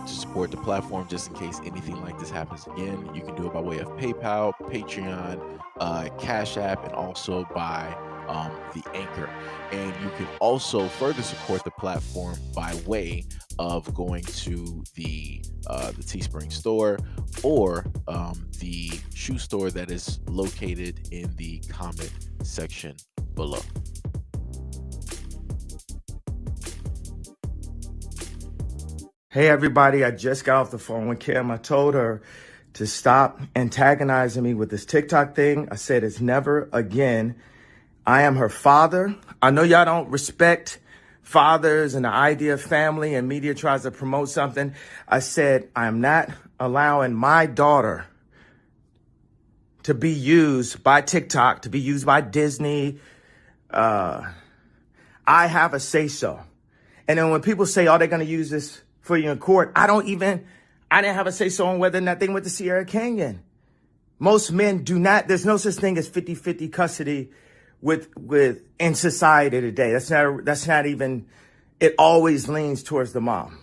want to support the platform just in case anything like this happens again, you can do it by way of PayPal, Patreon, Cash App, and also by the Anchor. And you can also further support the platform by way of going to the Teespring store or the shoe store that is located in the comment section below. Hey everybody, I just got off the phone with Kim. I told her to stop antagonizing me with this TikTok thing. I said it's never again. I am her father. I know y'all don't respect fathers and the idea of family, and media tries to promote something. I said I am not allowing my daughter to be used by TikTok, to be used by Disney. I have a say-so. And then when people say, oh, they're going to use this for you in court, I didn't have a say-so on whether or not they went to Sierra Canyon. Most men do not, there's no such thing as 50-50 custody with in society today. That's not even, it always leans towards the mom.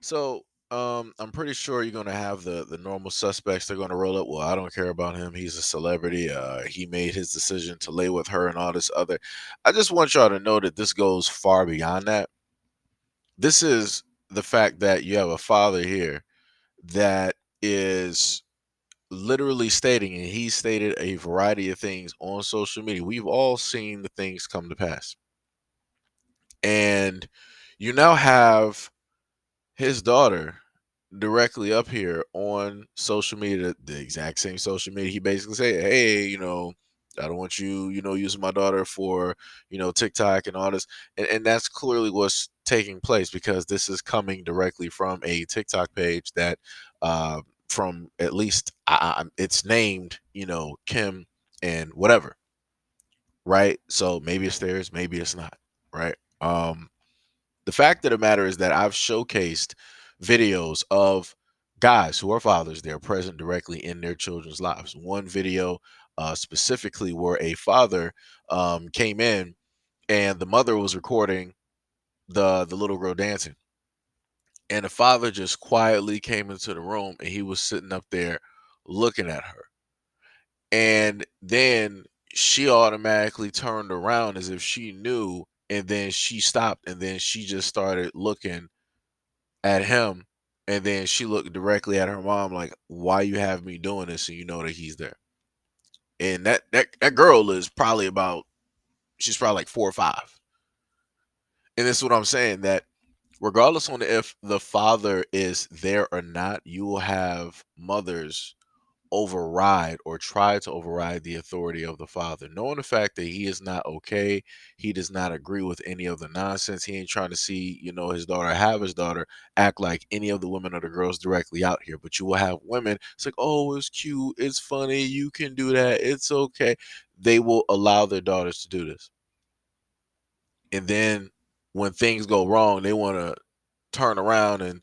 So I'm pretty sure you're gonna have the normal suspects. They're gonna roll up. Well, I don't care about him. He's a celebrity. He made his decision to lay with her and all this other. I just want y'all to know that this goes far beyond that. This is the fact that you have a father here that is literally stating, and he stated a variety of things on social media. We've all seen the things come to pass. And you now have his daughter directly up here on social media, the exact same social media. He basically said, hey, I don't want you, using my daughter for, TikTok and all this. And that's clearly what's taking place, because this is coming directly from a TikTok page that, from at least it's named, Kim and whatever. Right. So maybe it's theirs, maybe it's not. Right. The fact of the matter is that I've showcased videos of guys who are fathers. They're present directly in their children's lives. One video specifically where a father came in and the mother was recording the little girl dancing. And the father just quietly came into the room and he was sitting up there looking at her. And then she automatically turned around as if she knew, and then she stopped, and then she just started looking at him, and then she looked directly at her mom like, why you have me doing this, and you know that he's there. And that girl is probably about, she's probably like 4 or 5. And this is what I'm saying, that regardless on if the father is there or not, you will have mothers override or try to override the authority of the father, knowing the fact that he is not okay. He does not agree with any of the nonsense. He ain't trying to see, his daughter have his daughter act like any of the women or the girls directly out here. But you will have women, it's like, oh, it's cute, it's funny, you can do that, it's okay. They will allow their daughters to do this. And then when things go wrong, they want to turn around and,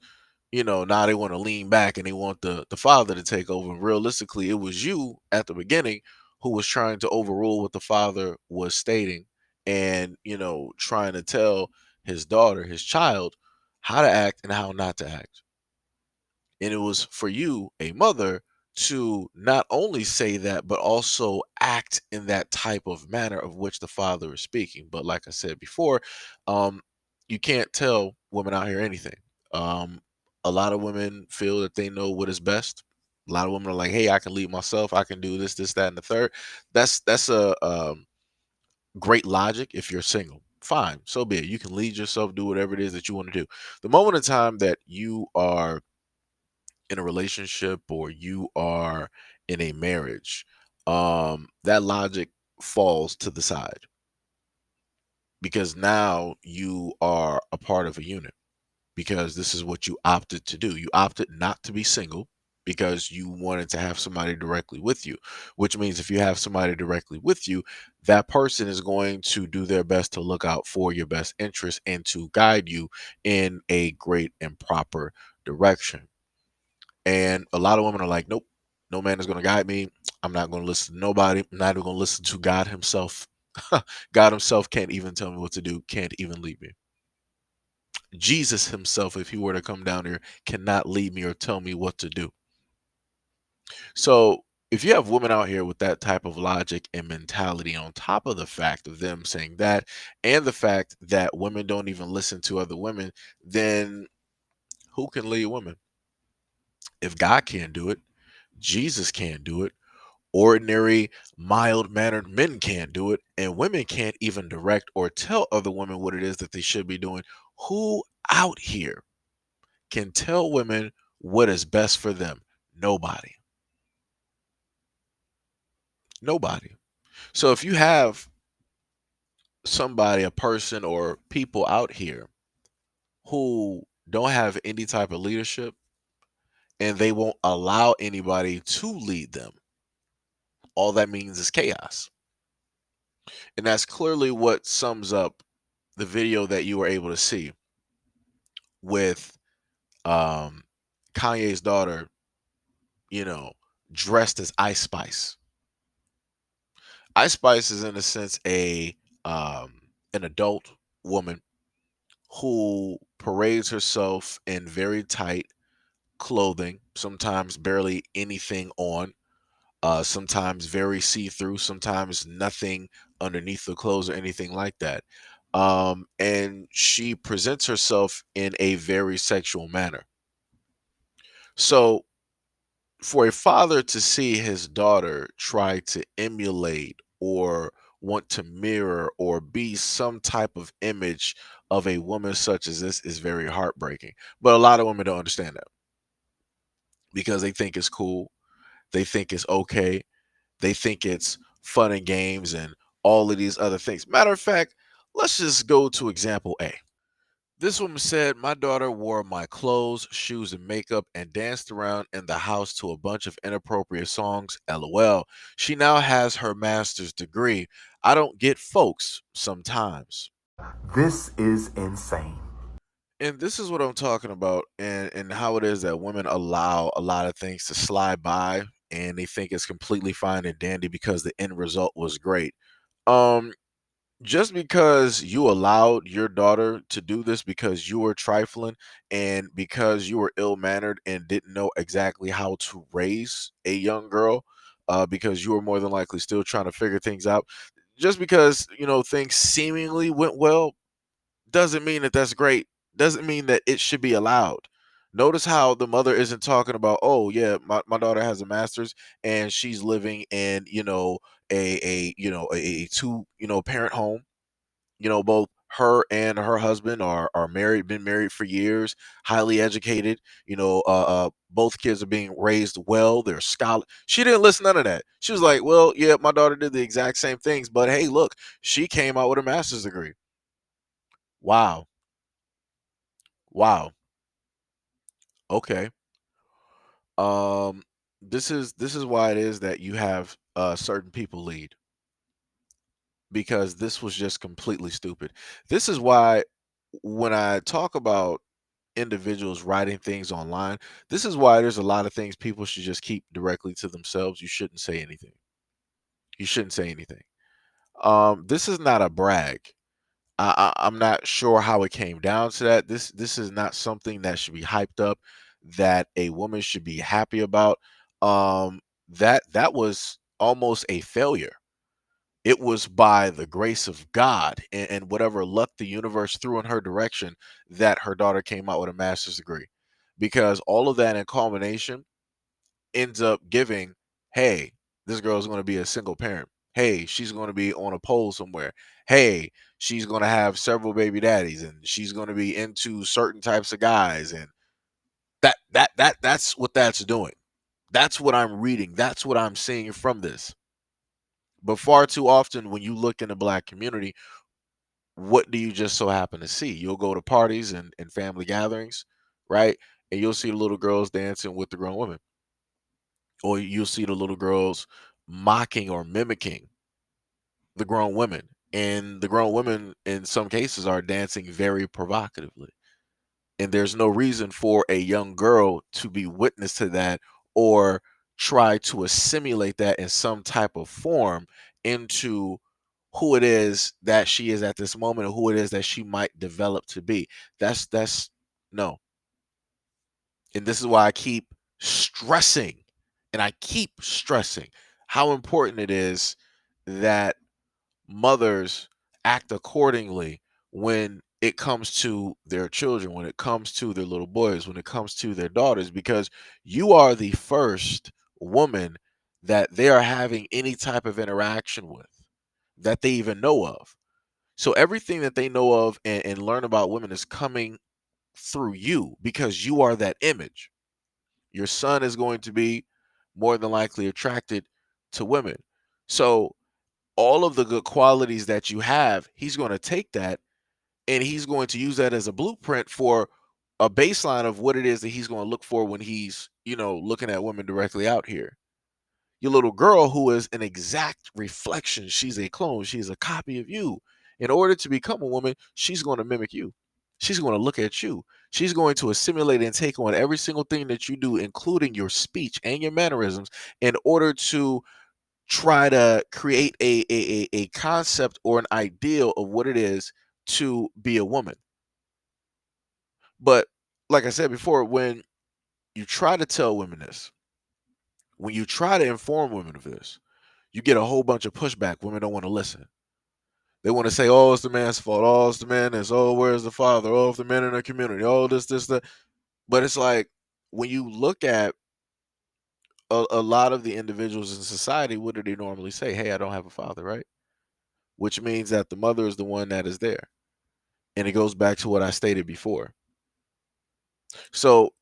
now they want to lean back and they want the father to take over. And realistically, it was you at the beginning who was trying to overrule what the father was stating, and, trying to tell his daughter, his child, how to act and how not to act. And it was for you, a mother, to not only say that, but also act in that type of manner of which the father is speaking. But like I said before, you can't tell women out here anything. A lot of women feel that they know what is best. A lot of women are like, hey, I can lead myself. I can do this, this, that, and the third. That's a great logic if you're single. Fine, so be it. You can lead yourself, do whatever it is that you want to do. The moment in time that you are in a relationship or you are in a marriage, that logic falls to the side, because now you are a part of a unit, because this is what you opted to do. You opted not to be single because you wanted to have somebody directly with you, which means if you have somebody directly with you, that person is going to do their best to look out for your best interest and to guide you in a great and proper direction. And a lot of women are like, nope, no man is going to guide me. I'm not going to listen to nobody. I'm not even going to listen to God himself. God himself can't even tell me what to do, can't even lead me. Jesus himself, if he were to come down here, cannot lead me or tell me what to do. So if you have women out here with that type of logic and mentality, on top of the fact of them saying that, and the fact that women don't even listen to other women, then who can lead women? If God can't do it, Jesus can't do it, ordinary, mild mannered men can't do it, and women can't even direct or tell other women what it is that they should be doing. Who out here can tell women what is best for them? Nobody. Nobody. So if you have somebody, a person, or people out here who don't have any type of leadership and they won't allow anybody to lead them, all that means is chaos. And that's clearly what sums up the video that you were able to see with um, Kanye's daughter, you know, dressed as Ice Spice. Ice Spice is, in a sense, a an adult woman who parades herself in very tight clothing, sometimes barely anything on, sometimes very see-through, sometimes nothing underneath the clothes or anything like that. And she presents herself in a very sexual manner. So for a father to see his daughter try to emulate or want to mirror or be some type of image of a woman such as this is very heartbreaking. But a lot of women don't understand that because they think it's cool, they think it's okay, they think it's fun and games and all of these other things. Matter of fact, let's just go to example A. This woman said, "My daughter wore my clothes, shoes, and makeup and danced around in the house to a bunch of inappropriate songs. LOL. She now has her master's degree. I don't get folks sometimes." This is insane. And this is what I'm talking about, and how it is that women allow a lot of things to slide by and they think it's completely fine and dandy because the end result was great. Um, just because you allowed your daughter to do this because you were trifling and because you were ill-mannered and didn't know exactly how to raise a young girl, because you were more than likely still trying to figure things out, just because, things seemingly went well, doesn't mean that that's great. Doesn't mean that it should be allowed. Notice how the mother isn't talking about, oh yeah, my daughter has a master's and she's living in, a two, parent home. Both her and her husband are married, been married for years, highly educated. Both kids are being raised well. They're scholar. She didn't listen to none of that. She was like, well, yeah, my daughter did the exact same things, but hey, look, she came out with a master's degree. Wow. Wow. Okay. Um, this is why it is that you have certain people lead, because this was just completely stupid. This is why when I talk about individuals writing things online, this is why there's a lot of things people should just keep directly to themselves. You shouldn't say anything. You shouldn't say anything. This is not a brag. I'm not sure how it came down to that. This is not something that should be hyped up, that a woman should be happy about. That was almost a failure. It was by the grace of God and whatever luck the universe threw in her direction that her daughter came out with a master's degree. Because all of that in culmination ends up giving, hey, this girl is going to be a single parent. Hey, she's going to be on a pole somewhere. Hey, she's going to have several baby daddies and she's going to be into certain types of guys, and that's what that's doing. That's what I'm reading. That's what I'm seeing from this. But far too often when you look in the black community, what do you just so happen to see? You'll go to parties and family gatherings, right? And you'll see the little girls dancing with the grown women, or you'll see the little girls mocking or mimicking the grown women. And the grown women, in some cases, are dancing very provocatively. And there's no reason for a young girl to be witness to that or try to assimilate that in some type of form into who it is that she is at this moment or who it is that she might develop to be. That's no. And this is why I keep stressing and I keep stressing how important it is that mothers act accordingly when it comes to their children, when it comes to their little boys, when it comes to their daughters, because you are the first woman that they are having any type of interaction with that they even know of. So everything that they know of and learn about women is coming through you because you are that image. Your son is going to be more than likely attracted to women. So all of the good qualities that you have, he's going to take that and he's going to use that as a blueprint for a baseline of what it is that he's going to look for when he's, looking at women directly out here. Your little girl, who is an exact reflection, she's a clone, she's a copy of you. In order to become a woman, she's going to mimic you. She's going to look at you. She's going to assimilate and take on every single thing that you do, including your speech and your mannerisms, in order to try to create a concept or an ideal of what it is to be a woman. But like I said before, when you try to tell women this, when you try to inform women of this, you get a whole bunch of pushback. Women don't want to listen. They want to say, "Oh, it's the man's fault. Oh, it's the man. This. Oh, where's the father? Oh, it's the men in the community. Oh, this, that." But it's like when you look at a lot of the individuals in society, what do they normally say? Hey, I don't have a father, right? Which means that the mother is the one that is there. And it goes back to what I stated before. So,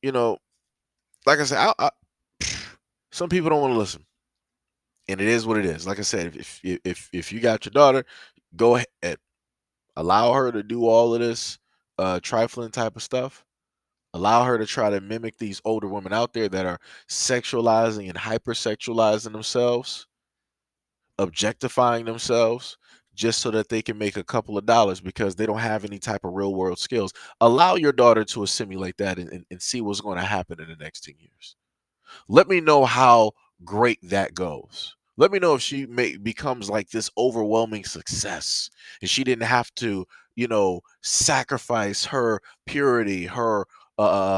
like I said, some people don't want to listen, and it is what it is. Like I said, if you got your daughter, go ahead, allow her to do all of this trifling type of stuff. Allow her to try to mimic these older women out there that are sexualizing and hypersexualizing themselves, objectifying themselves just so that they can make a couple of dollars because they don't have any type of real world skills. Allow your daughter to assimilate that and see what's going to happen in the next 10 years. Let me know how great that goes. Let me know if becomes like this overwhelming success and she didn't have to, sacrifice her purity, her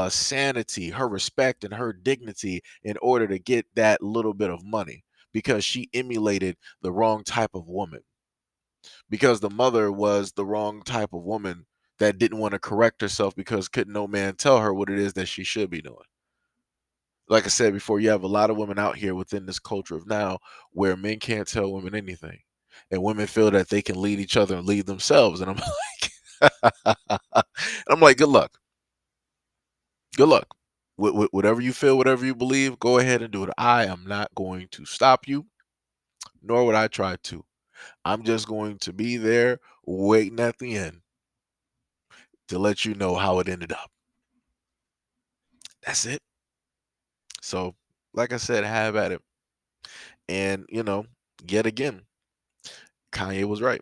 sanity, her respect, and her dignity in order to get that little bit of money because she emulated the wrong type of woman, because the mother was the wrong type of woman that didn't want to correct herself because couldn't no man tell her what it is that she should be doing. Like I said before, you have a lot of women out here within this culture of now where men can't tell women anything. And women feel that they can lead each other and lead themselves. And I'm I'm like, good luck. Good luck. Whatever you feel, whatever you believe, go ahead and do it. I am not going to stop you, nor would I try to. I'm just going to be there waiting at the end to let you know how it ended up. That's it. So, like I said, have at it. And, yet again, Kanye was right.